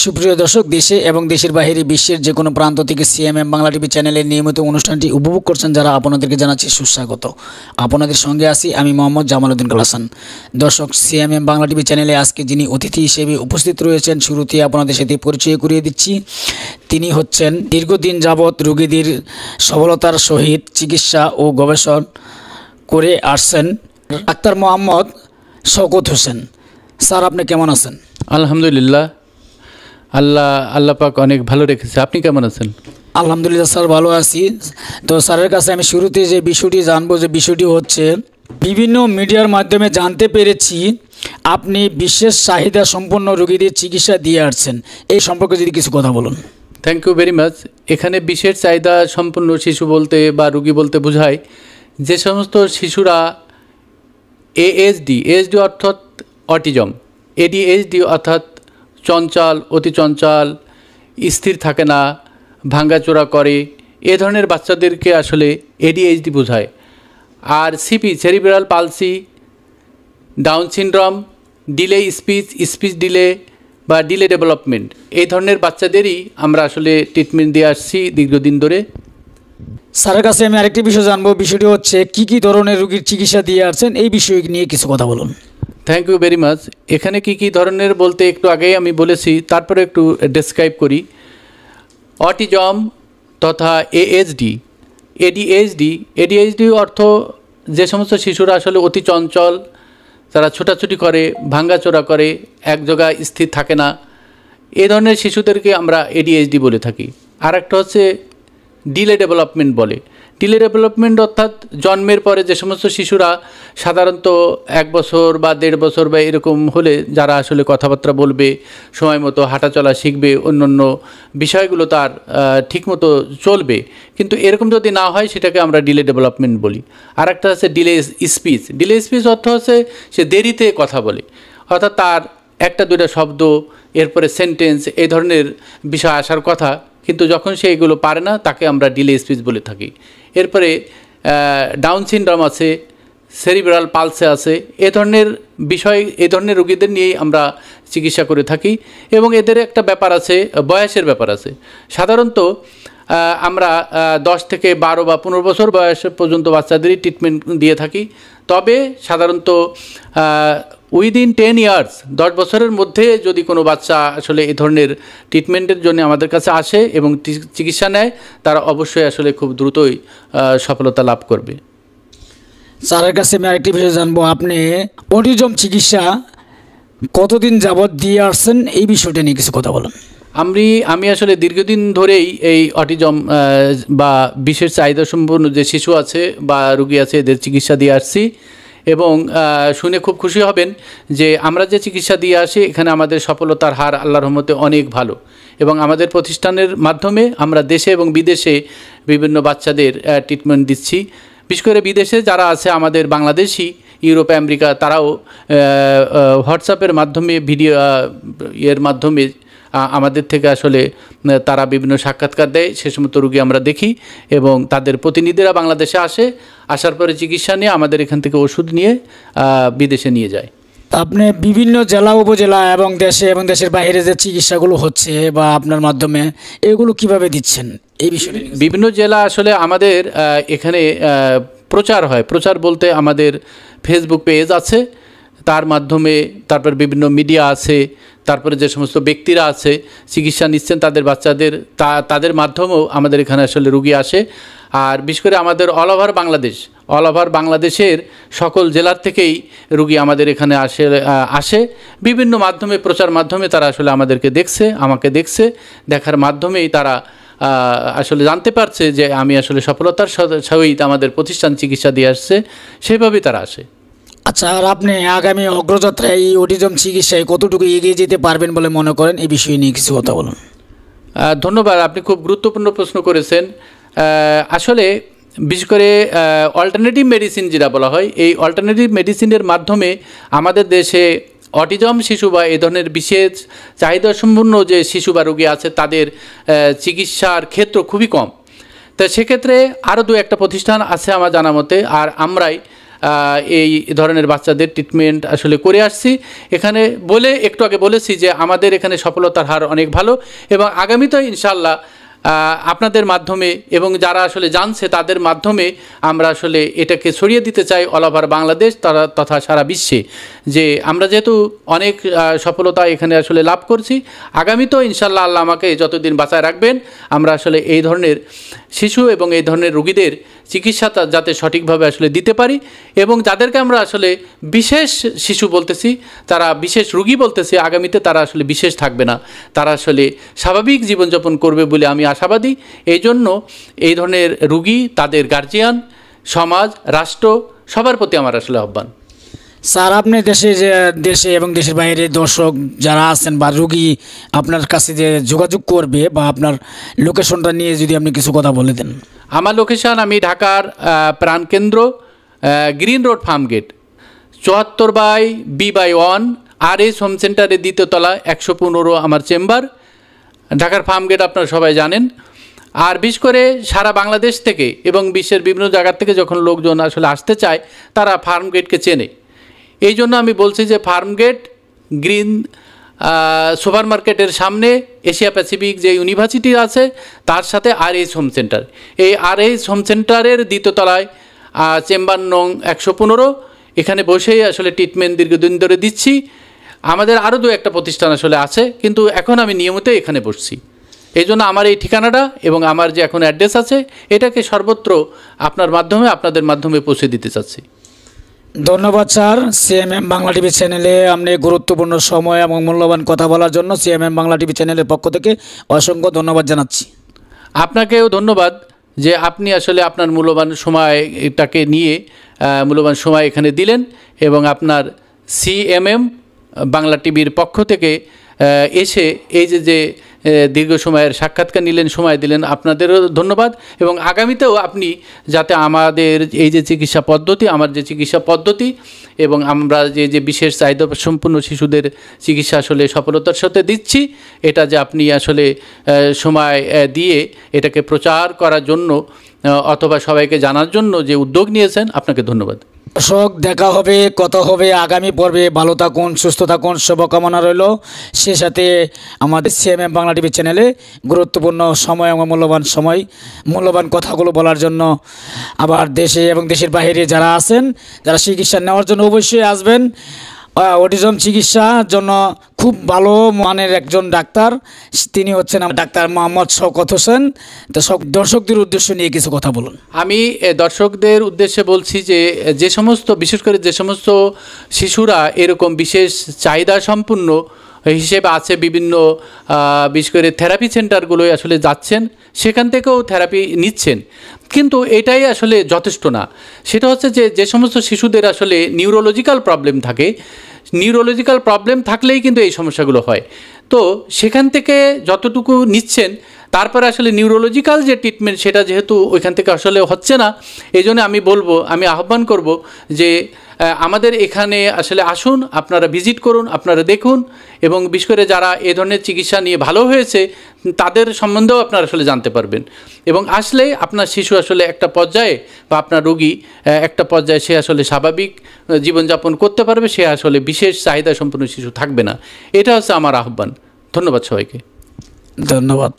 সুপ্রিয় দর্শক, দেশে এবং দেশের বাইরে বিশ্বের যে কোনো প্রান্ত থেকে সিএমএম বাংলা টিভি চ্যানেলের নিয়মিত অনুষ্ঠানটি উপভোগ করছেন যারা, আপনাদেরকে জানাচ্ছি সুস্বাগত। আপনাদের সঙ্গে আছি আমি মোহাম্মদ জামাল উদ্দিন হাসান। দর্শক, সিএমএম বাংলা টিভি চ্যানেলে আজকে যিনি অতিথি হিসেবে উপস্থিত রয়েছেন, শুরুতে আপনাদের সাথে পরিচয় করিয়ে দিচ্ছি। তিনি হচ্ছেন দীর্ঘদিন যাবৎ রোগীদের সফলতার সহিত চিকিৎসা ও গবেষণা করে আসছেন ডাক্তার মোহাম্মদ শওকত হোসেন। স্যার, আপনি কেমন আছেন? আলহামদুলিল্লাহ, আল্লাহ পাক অনেক ভালো রেখেছে। আপনি কেমন আছেন? আলহামদুলিল্লাহ স্যার, ভালো আছি। তো স্যারের কাছে আমি শুরুতে যে বিষয়টি জানবো, যে বিষয়টি হচ্ছে বিভিন্ন মিডিয়ার মাধ্যমে জানতে পেরেছি আপনি বিশেষ চাহিদা সম্পন্ন রোগীদের চিকিৎসা দিয়ে আসছেন। এই সম্পর্কে যদি কিছু কথা বলুন। Thank you very much. এখানে বিশেষ চাহিদা সম্পন্ন শিশু বলতে বা রোগী বলতে বোঝায় যে সমস্ত শিশুরা এএসডি অর্থাৎ অটিজম, এডিএইচডি অর্থাৎ চঞ্চল, অতি চঞ্চল, স্থির থাকে না, ভাঙ্গাচোরা করে, এ ধরনের বাচ্চাদেরকে আসলে এডিএইচডি বোঝায়। আর CP, cerebral palsy, Down syndrome, delay speech delay বা ডিলে ডেভেলপমেন্ট, এই ধরনের বাচ্চাদেরই আমরা আসলে ট্রিটমেন্ট দিয়ে আসছি দীর্ঘদিন ধরে। স্যারের কাছে আমি আরেকটি বিষয় জানবো, বিষয়টি হচ্ছে কি ধরনের রোগীর চিকিৎসা দিয়ে আসছেন, এই বিষয় নিয়ে কিছু কথা বলুন। Thank you very much. এখানে কি ধরনের বলতে একটু আগেই আমি বলেছি, তারপরে একটু ডেসক্রাইব করি। অটিজম তথা এএসডি, এডিএইচডি অর্থ যে সমস্ত শিশুরা আসলে অতি চঞ্চল, তারা ছোটাছুটি করে, ভাঙ্গাচোরা করে, এক জায়গায় স্থির থাকে না, এ ধরনের শিশুদেরকে আমরা এডিএইচডি বলে থাকি। আর একটা হচ্ছে ডিলে ডেভেলপমেন্ট বলে। ডিলে ডেভেলপমেন্ট অর্থাৎ জন্মের পরে যে সমস্ত শিশুরা সাধারণত 1 বছর বা 1.5 বছর বা এরকম হলে যারা আসলে কথাবার্তা বলবে, সময় মতো হাঁটাচলা শিখবে, অন্য বিষয়গুলো তার ঠিকমতো চলবে, কিন্তু এরকম যদি না হয় সেটাকে আমরা ডিলে ডেভেলপমেন্ট বলি। আর একটা হচ্ছে ডিলে স্পিচ অর্থ হচ্ছে সে দেরিতে কথা বলে, অর্থাৎ তার 1-2টা শব্দ, এরপরে সেন্টেন্স, এই ধরনের বিষয় আসার কথা, কিন্তু যখন সে এগুলো পারে না তাকে আমরা ডিলে স্পিচ বলে থাকি। এরপরে ডাউন সিনড্রোম আছে, সেরিব্রাল পালসে আছে, এ ধরনের বিষয়, এ ধরনের রোগীদের নিয়েই আমরা চিকিৎসা করে থাকি। এবং এদের একটা ব্যাপার আছে, বয়সের ব্যাপার আছে। সাধারণত আমরা 10 থেকে 12 বা 15 বছর বয়স পর্যন্ত বাচ্চাদেরই ট্রিটমেন্ট দিয়ে থাকি। তবে সাধারণত উইদিন 10 ইয়ার্স, 10 বছরের মধ্যে যদি কোনো বাচ্চা আসলে এই ধরনের ট্রিটমেন্টের জন্য আমাদের কাছে আসে এবং চিকিৎসা নেয়, তারা অবশ্যই আসলে খুব দ্রুতই সফলতা লাভ করবে। স্যারের কাছে আমি আরেকটি বিষয় জানবো, আপনি অটিজম চিকিৎসা কতদিন যাবৎ দিয়ে আসছেন, এই বিষয়টা নিয়ে কিছু কথা বলুন। আমি আসলে দীর্ঘদিন ধরেই এই অটিজম বা বিশেষ চাহিদা সম্পন্ন যে শিশু আছে বা রোগী আছে, এদের চিকিৎসা দিয়ে আসছি। এবং শুনে খুব খুশি হবেন যে আমরা যে চিকিৎসা দিয়ে আসি এখানে আমাদের সফলতার হার আল্লাহর রহমতে অনেক ভালো। এবং আমাদের প্রতিষ্ঠানের মাধ্যমে আমরা দেশে এবং বিদেশে বিভিন্ন বাচ্চাদের ট্রিটমেন্ট দিচ্ছি। বিশেষ করে বিদেশে যারা আছে আমাদের বাংলাদেশি, ইউরোপ, আমেরিকা, তারাও হোয়াটসঅ্যাপের মাধ্যমে, ভিডিও এর মাধ্যমে আমাদের থেকে আসলে তারা বিভিন্ন সাক্ষাৎকার দেয়। সে সমস্ত রোগী আমরা দেখি এবং তাদের প্রতিনিধিরা বাংলাদেশে আসার পরে চিকিৎসা নিয়ে আমাদের এখান থেকে ওষুধ নিয়ে বিদেশে নিয়ে যায়। আপনি বিভিন্ন জেলা, উপজেলা এবং দেশের বাইরে যে চিকিৎসাগুলো হচ্ছে বা আপনার মাধ্যমে, এগুলো কিভাবে দিচ্ছেন এই বিষয়ে? বিভিন্ন জেলা আসলে আমাদের এখানে প্রচার হয়। প্রচার বলতে আমাদের ফেসবুক পেজ আছে, তার মাধ্যমে, তারপর বিভিন্ন মিডিয়া আছে, তারপরে যে সমস্ত ব্যক্তিরা আছে চিকিৎসা নিচ্ছেন তাদের বাচ্চাদের, তাদের মাধ্যমেও আমাদের এখানে আসলে রুগী আসে। আর বিশেষ করে আমাদের অল ওভার বাংলাদেশের সকল জেলার থেকেই রুগী আমাদের এখানে আসে বিভিন্ন মাধ্যমে, প্রচার মাধ্যমে তারা আসলে আমাদেরকে দেখছে, আমাকে দেখছে, দেখার মাধ্যমেই তারা আসলে জানতে পারছে যে আমি আসলে সফলতার সহিত আমাদের প্রতিষ্ঠান চিকিৎসা দিয়ে আসছে, সেভাবেই তারা আসে। আচ্ছা, আর আপনি আগামী অগ্রযাত্রায় এই অটিজম চিকিৎসায় কতটুকু এগিয়ে যেতে পারবেন বলে মনে করেন, এই বিষয়ে নিয়ে কিছু কথা বলুন। ধন্যবাদ, আপনি খুব গুরুত্বপূর্ণ প্রশ্ন করেছেন। আসলে বিশেষ করে অল্টারনেটিভ মেডিসিন যেটা বলা হয়, এই অল্টারনেটিভ মেডিসিনের মাধ্যমে আমাদের দেশে অটিজম শিশু বা এ ধরনের বিশেষ চাহিদা সম্পন্ন যে শিশু বা রোগী আছে তাদের চিকিৎসার ক্ষেত্র খুবই কম। তো সেক্ষেত্রে আরও 2-1টা প্রতিষ্ঠান আছে আমার জানা মতে, আর আমরাই এই ধরনের বাচ্চাদের ট্রিটমেন্ট আসলে করে আসছি। এখানে একটু আগে বলেছি যে আমাদের এখানে সফলতার হার অনেক ভালো, এবং আগামীতেও ইনশাআল্লাহ আপনাদের মাধ্যমে এবং যারা আসলে জানছে তাদের মাধ্যমে আমরা আসলে এটাকে ছড়িয়ে দিতে চাই অল ওভার বাংলাদেশ তথা সারা বিশ্বে, যে আমরা যেহেতু অনেক সফলতা এখানে আসলে লাভ করছি, আগামীতেও ইনশাআল্লাহ আল্লাহ আমাকে যতদিন বাঁচায় রাখবেন আমরা আসলে এই ধরনের শিশু এবং এই ধরনের রোগীদের চিকিৎসা যাতে সঠিকভাবে আসলে দিতে পারি, এবং যাদেরকে আমরা আসলে বিশেষ শিশু বলতেছি, তারা বিশেষ রোগী বলতেছি, আগামীতে তারা আসলে বিশেষ থাকবে না, তারা আসলে স্বাভাবিক জীবনযাপন করবে বলে আমি আশাবাদী। এই জন্য এই ধরনের রোগী, তাদের গার্জিয়ান, সমাজ, রাষ্ট্র সবার প্রতি আমার আসলে আহ্বান। স্যার, আপনি দেশে এবং দেশের বাইরে দর্শক যারা আছেন বা রোগী আপনার কাছে যে যোগাযোগ করবে বা আপনার লোকেশনটা নিয়ে যদি আপনি কিছু কথা বলে দেন। আমার লোকেশান, আমি ঢাকার প্রাণকেন্দ্র green road Farmgate 74/B/1 RS home সেন্টারের 2য় তলা 115 আমার চেম্বার, ঢাকার ফার্মগেট আপনারা সবাই জানেন। আর বিশেষ করে সারা বাংলাদেশ থেকে এবং বিশ্বের বিভিন্ন জায়গা থেকে যখন লোকজন আসলে আসতে চায় তারা ফার্মগেটকে চেনে। এই জন্য আমি বলছি যে ফার্মগেট গ্রিন সুপার মার্কেটের সামনে এশিয়া প্যাসিফিক যে ইউনিভার্সিটি আছে তার সাথে RS হোম সেন্টার, এই RS হোম সেন্টারের 2য় তলায় চেম্বার নং 115, এখানে বসেই আসলে ট্রিটমেন্ট দীর্ঘদিন ধরে দিচ্ছি। আমাদের আরও 2-1টা প্রতিষ্ঠান আসলে আছে, কিন্তু এখন আমি নিয়মিত এখানে বসছি। এই জন্য আমার এই ঠিকানাটা এবং আমার যে এখন অ্যাড্রেস আছে এটাকে সর্বত্র আপনাদের মাধ্যমে পৌঁছে দিতে চাচ্ছি। ধন্যবাদ স্যার, সিএমএম বাংলা টিভি চ্যানেলে আপনি গুরুত্বপূর্ণ সময় এবং মূল্যবান কথা বলার জন্য সিএমএম বাংলা টিভি চ্যানেলের পক্ষ থেকে অসংখ্য ধন্যবাদ জানাচ্ছি। আপনাকেও ধন্যবাদ যে আপনি আসলে আপনার মূল্যবান সময়টাকে নিয়ে মূল্যবান সময় এখানে দিলেন, এবং আপনার সিএমএম বাংলা টিভির পক্ষ থেকে এসে এই যে দীর্ঘ সময়ের সাক্ষাৎকার নিলেন, সময় দিলেন, আপনাদেরও ধন্যবাদ। এবং আগামীতেও আপনি যাতে আমাদের এই যে চিকিৎসা পদ্ধতি, আমার যে চিকিৎসা পদ্ধতি এবং আমরা যে বিশেষ চাহিদা সম্পন্ন শিশুদের চিকিৎসা আসলে সফলতার সাথে দিচ্ছি, এটা যে আপনি আসলে সময় দিয়ে এটাকে প্রচার করার জন্য অথবা সবাইকে জানার জন্য যে উদ্যোগ নিয়েছেন, আপনাকে ধন্যবাদ। দর্শক, দেখা হবে, কথা হবে আগামী পর্বে। ভালো থাকুন, সুস্থ থাকুন, শুভকামনা রইল। সে সাথে আমাদের সিএমএম বাংলা টিভি চ্যানেলে গুরুত্বপূর্ণ সময় এবং মূল্যবান কথাগুলো বলার জন্য আবার দেশে এবং দেশের বাইরে যারা আছেন, যারা চিকিৎসা নেওয়ার জন্য অবশ্যই আসবেন। অটিজম চিকিৎসার জন্য খুব ভালো মানের একজন ডাক্তার, তিনি হচ্ছেন ডাক্তার মোহাম্মদ শওকত হোসেন। তো দর্শকদের উদ্দেশ্য নিয়ে কিছু কথা বলুন। আমি দর্শকদের উদ্দেশ্যে বলছি যে সমস্ত, বিশেষ করে যে সমস্ত শিশুরা এরকম বিশেষ চাহিদা সম্পন্ন হিসেবে আছে, বিভিন্ন বিশেষ করে থেরাপি সেন্টারগুলোয় আসলে যাচ্ছেন, সেখান থেকেও থেরাপি নিচ্ছেন, কিন্তু এটাই আসলে যথেষ্ট না। সেটা হচ্ছে যে সমস্ত শিশুদের আসলে নিউরোলজিক্যাল প্রবলেম থাকে, নিউরোলজিক্যাল প্রবলেম থাকলেই কিন্তু এই সমস্যাগুলো হয়। তো সেখান থেকে যতটুকু নিচ্ছেন, তারপরে আসলে নিউরোলজিক্যাল যে ট্রিটমেন্ট সেটা যেহেতু ওইখান থেকে আসলে হচ্ছে না, এই জন্য আমি আহ্বান করব যে আমাদের এখানে আসলে আসুন, আপনারা ভিজিট করুন, আপনারা দেখুন, এবং বিশেষ করে যারা এ ধরনের চিকিৎসা নিয়ে ভালো হয়েছে তাদের সম্বন্ধেও আপনারা আসলে জানতে পারবেন। এবং আসলেই আপনার শিশু আসলে একটা পর্যায়ে বা আপনার রোগী একটা পর্যায়ে সে আসলে স্বাভাবিক জীবনযাপন করতে পারবে, সে আসলে বিশেষ চাহিদা সম্পন্ন শিশু থাকবে না। এটা হচ্ছে আমার আহ্বান। ধন্যবাদ সবাইকে। ধন্যবাদ।